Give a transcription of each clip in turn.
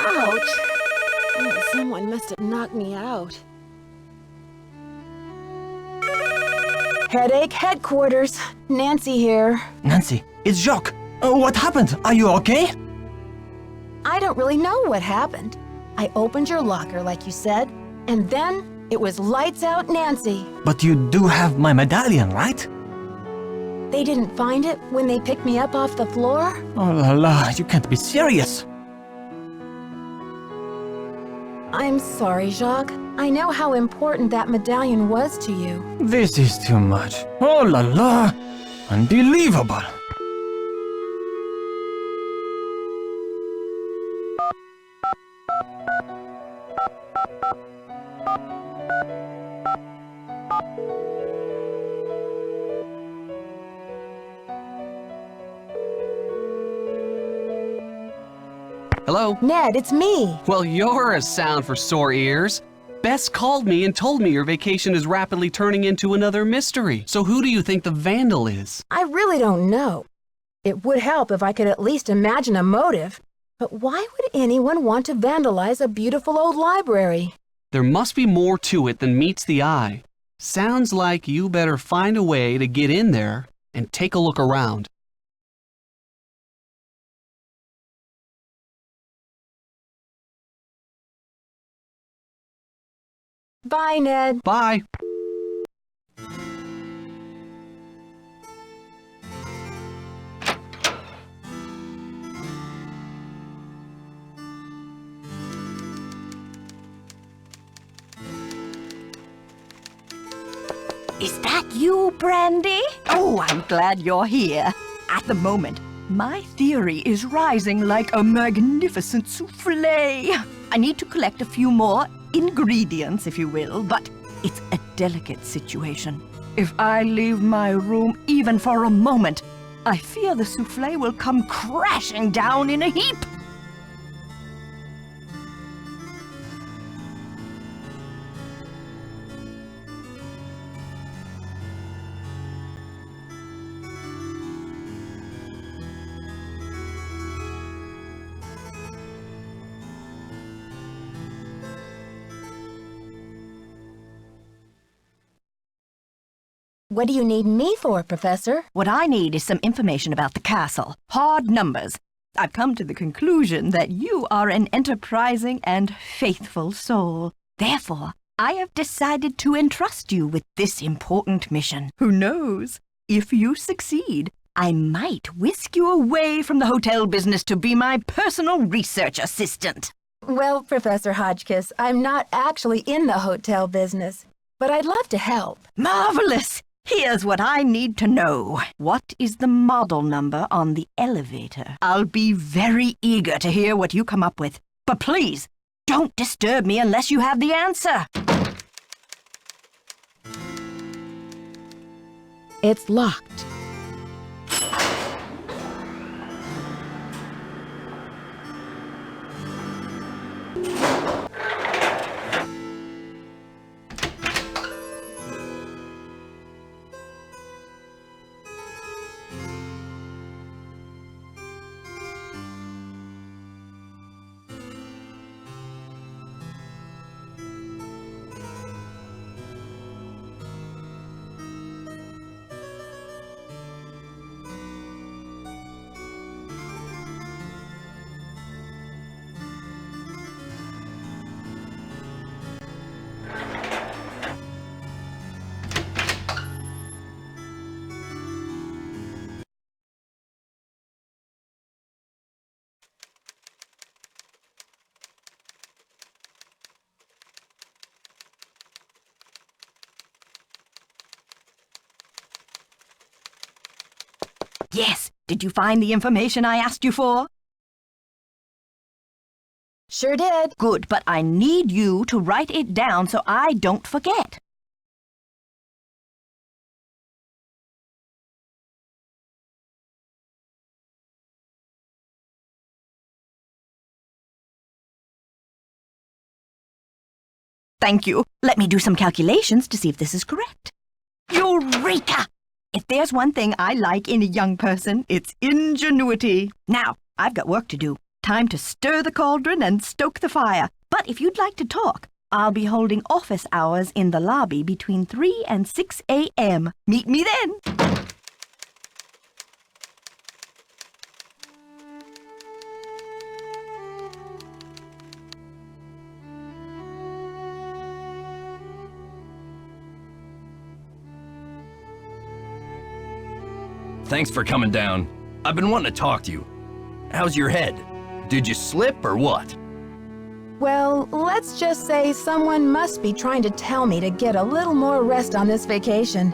Ouch! Oh, someone must have knocked me out. Headache headquarters. Nancy here. Nancy, it's Jacques. What happened? Are you okay? I don't really know what happened. I opened your locker like you said, and then it was lights out Nancy. But you do have my medallion, right? They didn't find it when they picked me up off the floor? Oh la la, you can't be serious. I'm sorry, Jacques. I know how important that medallion was to you. This is too much. Oh la la, unbelievable. Hello? Ned, it's me. Well, you're a sound for sore ears. Bess called me and told me your vacation is rapidly turning into another mystery. So who do you think the vandal is? I really don't know. It would help if I could at least imagine a motive. But why would anyone want to vandalize a beautiful old library? There must be more to it than meets the eye. Sounds like you better find a way to get in there and take a look around. Bye, Ned. Bye. Is that you, Brandy? Oh, I'm glad you're here. At the moment, my theory is rising like a magnificent souffle. I need to collect a few more ingredients, if you will, but it's a delicate situation. If I leave my room even for a moment, I fear the souffle will come crashing down in a heap. What do you need me for, Professor? What I need is some information about the castle. Hard numbers. I've come to the conclusion that you are an enterprising and faithful soul. Therefore, I have decided to entrust you with this important mission. Who knows? If you succeed, I might whisk you away from the hotel business to be my personal research assistant. Well, Professor Hotchkiss, I'm not actually in the hotel business, but I'd love to help. Marvelous! Here's what I need to know. What is the model number on the elevator? I'll be very eager to hear what you come up with. But please, don't disturb me unless you have the answer. It's locked. Yes, did you find the information I asked you for? Sure did. Good, but I need you to write it down so I don't forget. Thank you. Let me do some calculations to see if this is correct. Eureka! If there's one thing I like in a young person, it's ingenuity. Now, I've got work to do. Time to stir the cauldron and stoke the fire. But if you'd like to talk, I'll be holding office hours in the lobby between 3 and 6 a.m. Meet me then. Thanks for coming down. I've been wanting to talk to you. How's your head? Did you slip or what? Well, let's just say someone must be trying to tell me to get a little more rest on this vacation.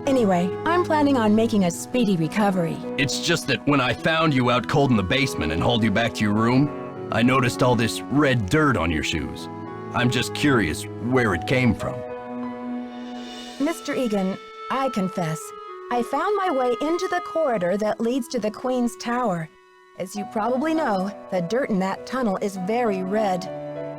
Anyway, I'm planning on making a speedy recovery. It's just that when I found you out cold in the basement and hauled you back to your room, I noticed all this red dirt on your shoes. I'm just curious where it came from. Mr. Egan, I confess, I found my way into the corridor that leads to the Queen's Tower. As you probably know, the dirt in that tunnel is very red.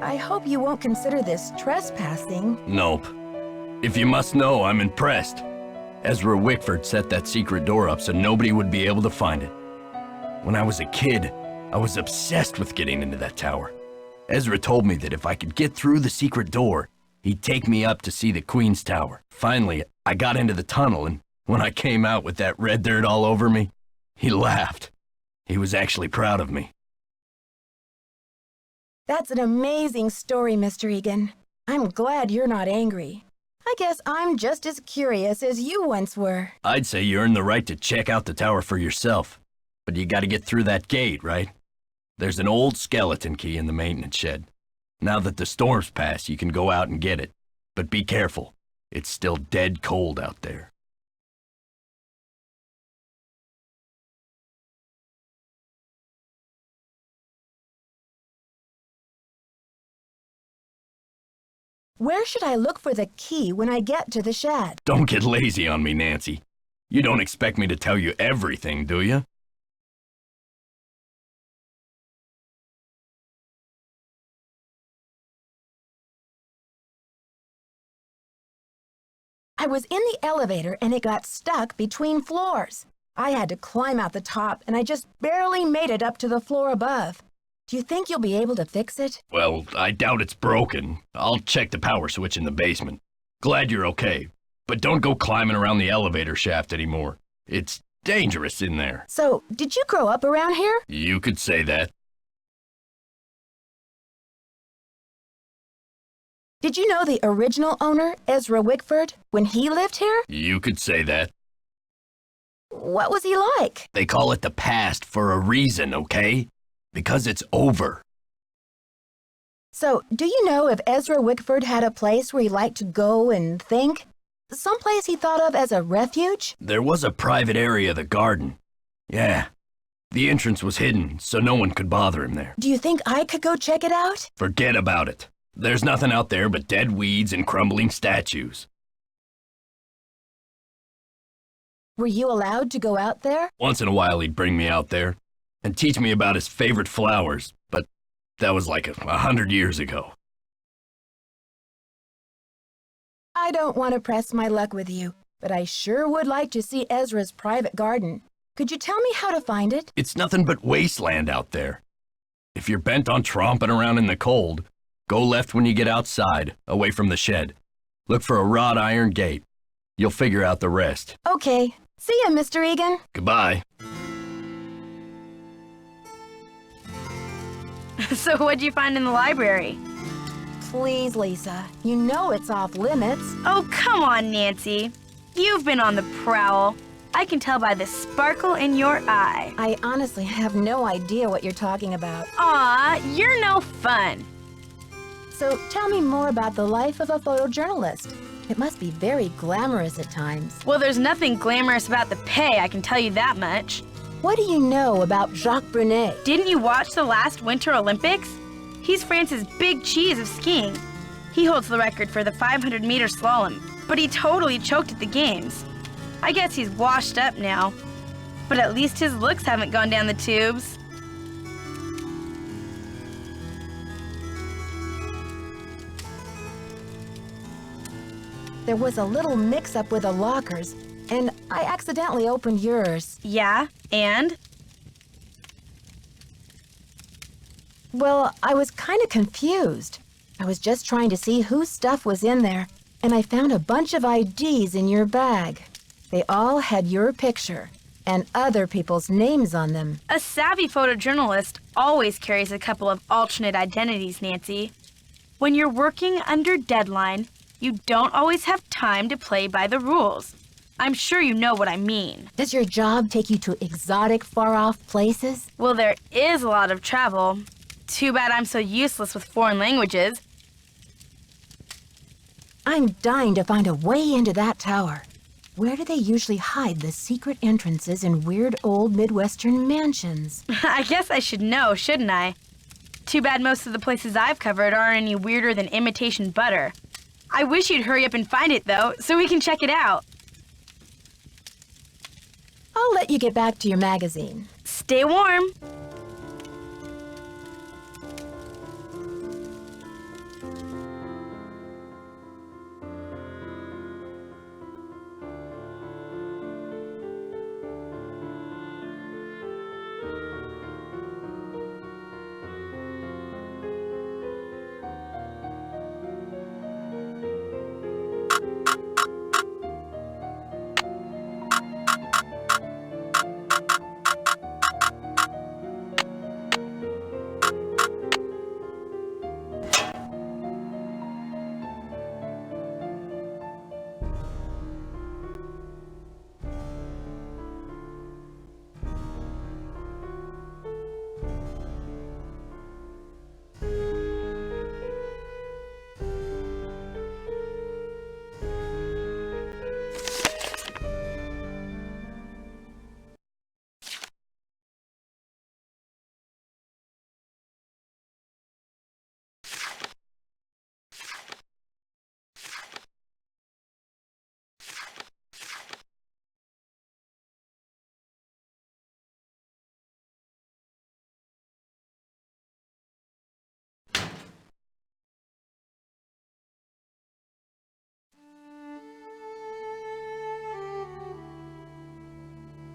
I hope you won't consider this trespassing. Nope. If you must know, I'm impressed. Ezra Wickford set that secret door up so nobody would be able to find it. When I was a kid, I was obsessed with getting into that tower. Ezra told me that if I could get through the secret door, he'd take me up to see the Queen's Tower. Finally, I got into the tunnel, and when I came out with that red dirt all over me, he laughed. He was actually proud of me. That's an amazing story, Mr. Egan. I'm glad you're not angry. I guess I'm just as curious as you once were. I'd say you earned the right to check out the tower for yourself, but you gotta get through that gate, right? There's an old skeleton key in the maintenance shed. Now that the storm's passed, you can go out and get it. But be careful. It's still dead cold out there. Where should I look for the key when I get to the shed? Don't get lazy on me, Nancy. You don't expect me to tell you everything, do you? I was in the elevator and it got stuck between floors. I had to climb out the top and I just barely made it up to the floor above. Do you think you'll be able to fix it? Well, I doubt it's broken. I'll check the power switch in the basement. Glad you're okay, but don't go climbing around the elevator shaft anymore. It's dangerous in there. So, did you grow up around here? You could say that. Did you know the original owner, Ezra Wickford, when he lived here? You could say that. What was he like? They call it the past for a reason, okay? Because it's over. So, do you know if Ezra Wickford had a place where he liked to go and think? Someplace he thought of as a refuge? There was a private area of the garden. Yeah. The entrance was hidden, so no one could bother him there. Do you think I could go check it out? Forget about it. There's nothing out there but dead weeds and crumbling statues. Were you allowed to go out there? Once in a while he'd bring me out there and teach me about his favorite flowers, but that was like 100 years ago. I don't want to press my luck with you, but I sure would like to see Ezra's private garden. Could you tell me how to find it? It's nothing but wasteland out there. If you're bent on tromping around in the cold, go left when you get outside, away from the shed. Look for a wrought iron gate. You'll figure out the rest. Okay. See ya, Mr. Egan. Goodbye. So what'd you find in the library? Please, Lisa. You know it's off limits. Oh, come on, Nancy. You've been on the prowl. I can tell by the sparkle in your eye. I honestly have no idea what you're talking about. Aw, you're no fun. So tell me more about the life of a photojournalist. It must be very glamorous at times. Well, there's nothing glamorous about the pay, I can tell you that much. What do you know about Jacques Brunet? Didn't you watch the last Winter Olympics? He's France's big cheese of skiing. He holds the record for the 500-meter slalom, but he totally choked at the games. I guess he's washed up now, but at least his looks haven't gone down the tubes. There was a little mix-up with the lockers, and I accidentally opened yours. Yeah, and? Well, I was kind of confused. I was just trying to see whose stuff was in there, and I found a bunch of IDs in your bag. They all had your picture and other people's names on them. A savvy photojournalist always carries a couple of alternate identities, Nancy. When you're working under deadline, you don't always have time to play by the rules. I'm sure you know what I mean. Does your job take you to exotic, far-off places? Well, there is a lot of travel. Too bad I'm so useless with foreign languages. I'm dying to find a way into that tower. Where do they usually hide the secret entrances in weird old Midwestern mansions? I guess I should know, shouldn't I? Too bad most of the places I've covered aren't any weirder than imitation butter. I wish you'd hurry up and find it, though, so we can check it out. I'll let you get back to your magazine. Stay warm.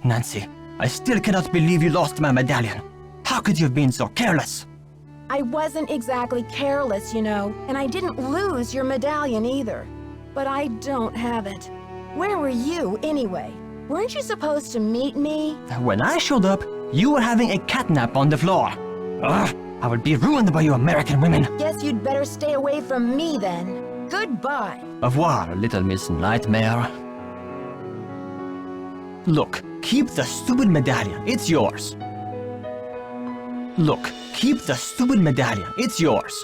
Nancy, I still cannot believe you lost my medallion. How could you have been so careless? I wasn't exactly careless, you know, and I didn't lose your medallion either. But I don't have it. Where were you, anyway? Weren't you supposed to meet me? When I showed up, you were having a catnap on the floor. Ugh, I would be ruined by you American women. Guess you'd better stay away from me then. Goodbye. Au revoir, little Miss Nightmare. Look, keep the stupid medallion. It's yours. Look, keep the stupid medallion. It's yours.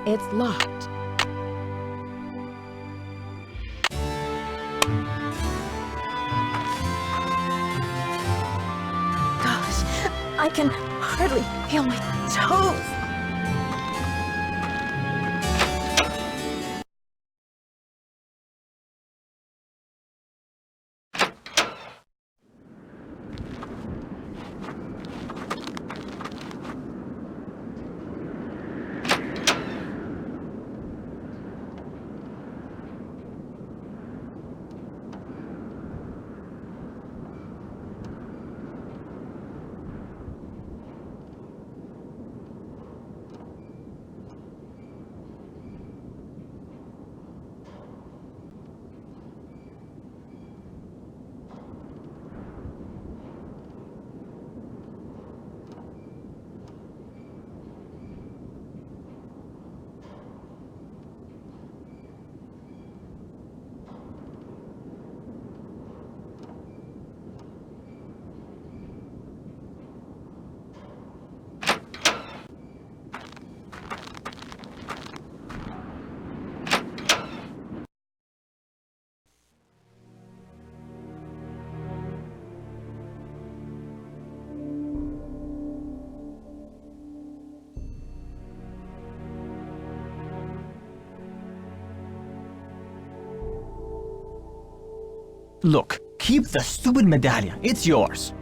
It's locked. Gosh, I can hardly feel my toes. Look, keep the stupid medallion. It's yours.